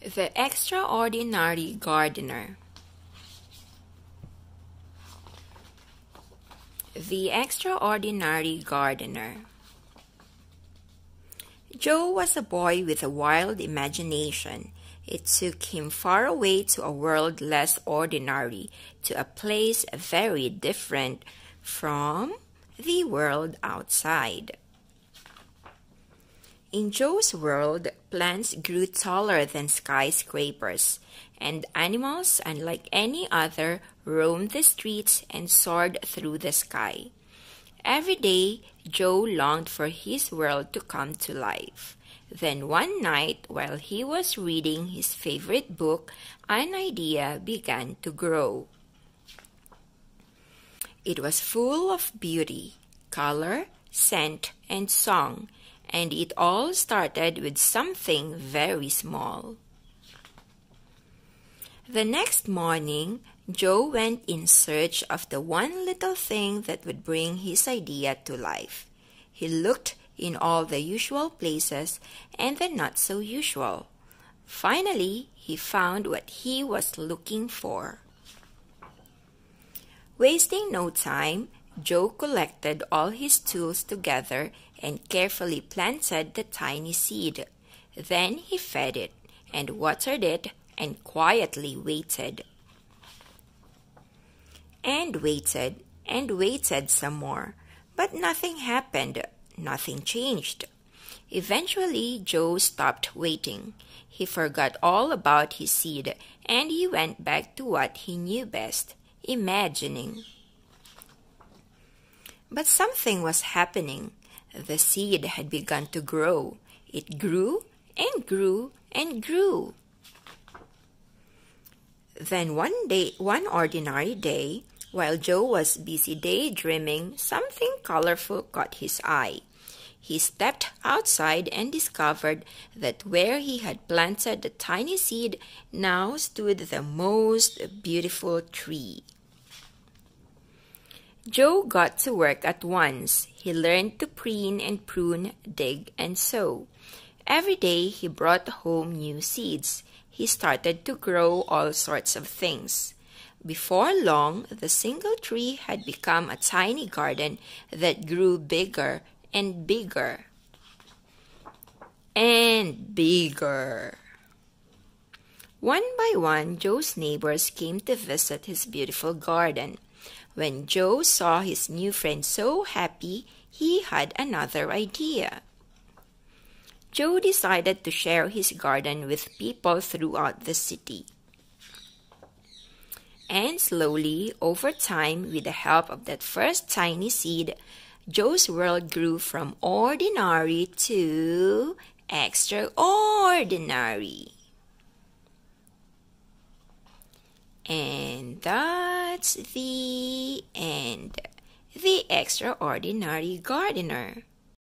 The Extraordinary Gardener. The Extraordinary Gardener. Joe was a boy with a wild imagination. It took him far away to a world less ordinary, to a place very different from the world outside. In Joe's world, plants grew taller than skyscrapers, and animals, unlike any other, roamed the streets and soared through the sky. Every day, Joe longed for his world to come to life. Then one night, while he was reading his favorite book, an idea began to grow. It was full of beauty, color, scent, and song, and it all started with something very small. The next morning, Joe went in search of the one little thing that would bring his idea to life. He looked in all the usual places and the not so usual. Finally, he found what he was looking for. Wasting no time, Joe collected all his tools together and carefully planted the tiny seed. Then he fed it and watered it and quietly waited. And waited some more, but nothing happened, nothing changed. Eventually, Joe stopped waiting. He forgot all about his seed, and he went back to what he knew best, imagining. But something was happening. The seed had begun to grow. It grew and grew and grew. Then one ordinary day, while Joe was busy daydreaming, something colorful caught his eye. He stepped outside and discovered that where he had planted the tiny seed now stood the most beautiful tree. Joe got to work at once. He learned to preen and prune, dig and sow. Every day he brought home new seeds. He started to grow all sorts of things. Before long, the single tree had become a tiny garden that grew bigger and bigger and bigger. One by one, Joe's neighbors came to visit his beautiful garden. When Joe saw his new friend so happy, he had another idea. Joe decided to share his garden with people throughout the city. And slowly, over time, with the help of that first tiny seed, Joe's world grew from ordinary to extraordinary. And that's the end. The Extraordinary Gardener.